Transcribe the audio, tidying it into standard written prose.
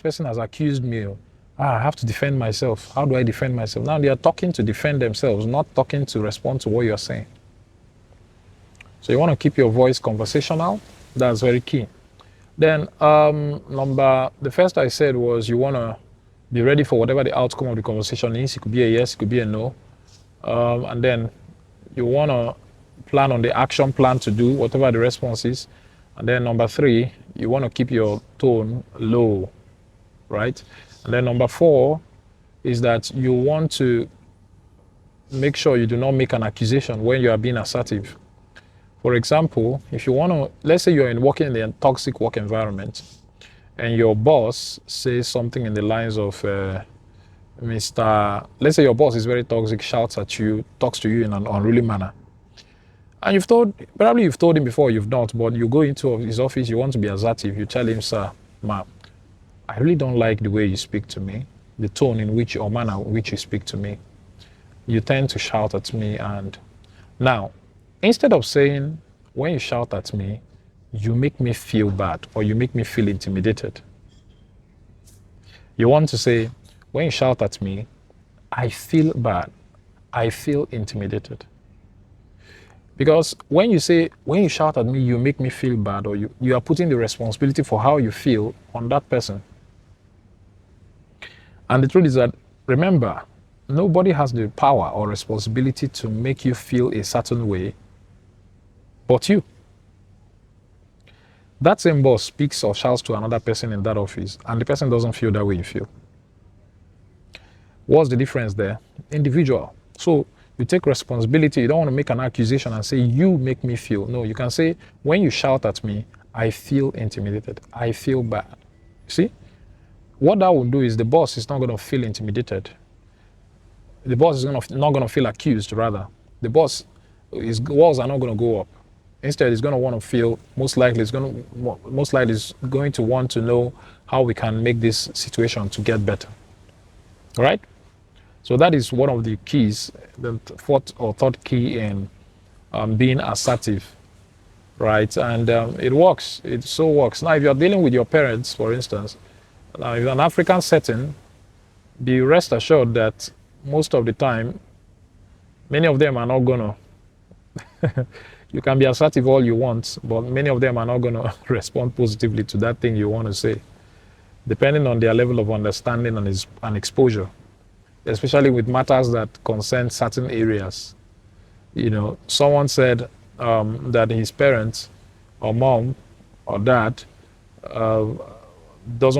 person has accused me. I have to defend myself. How do I defend myself? Now they are talking to defend themselves, not talking to respond to what you're saying. So you want to keep your voice conversational. That's very key. Then the first I said was you want to be ready for whatever the outcome of the conversation is. It could be a yes, it could be a no. And then you want to plan on the action plan to do whatever the response is. And then number 3, you want to keep your tone low, right? And then number 4 is that you want to make sure you do not make an accusation when you are being assertive. For example, if you want to, let's say you're working in a toxic work environment and your boss says something in the lines of, let's say your boss is very toxic, shouts at you, talks to you in an unruly manner. And probably you've told him before, you've not, but you go into his office, you want to be assertive, you tell him, sir, ma'am, I really don't like the way you speak to me, the tone in which or manner in which you speak to me. You tend to shout at me, and now, instead of saying, when you shout at me, you make me feel bad or you make me feel intimidated, you want to say, when you shout at me, I feel bad, I feel intimidated. Because when you say, when you shout at me, you make me feel bad, or you are putting the responsibility for how you feel on that person. And the truth is that, remember, nobody has the power or responsibility to make you feel a certain way but you. That same boss speaks or shouts to another person in that office, and the person doesn't feel that way you feel. What's the difference there? Individual. So you take responsibility. You don't want to make an accusation and say, you make me feel. No, you can say, when you shout at me, I feel intimidated. I feel bad. See? What that will do is the boss is not going to feel intimidated. The boss is not going to feel accused, rather. The boss, his walls are not going to go up. Instead, he's going to want to feel, most likely is going to want to know how we can make this situation to get better. All right? So that is one of the keys, the fourth or third key in being assertive, right? And it works. It so works. Now, if you're dealing with your parents, for instance, if you're in an African setting, be rest assured that most of the time, many of them are not going to, you can be assertive all you want, but many of them are not going to respond positively to that thing you want to say, depending on their level of understanding and exposure, especially with matters that concern certain areas. You know, someone said that his parents or mom or dad doesn't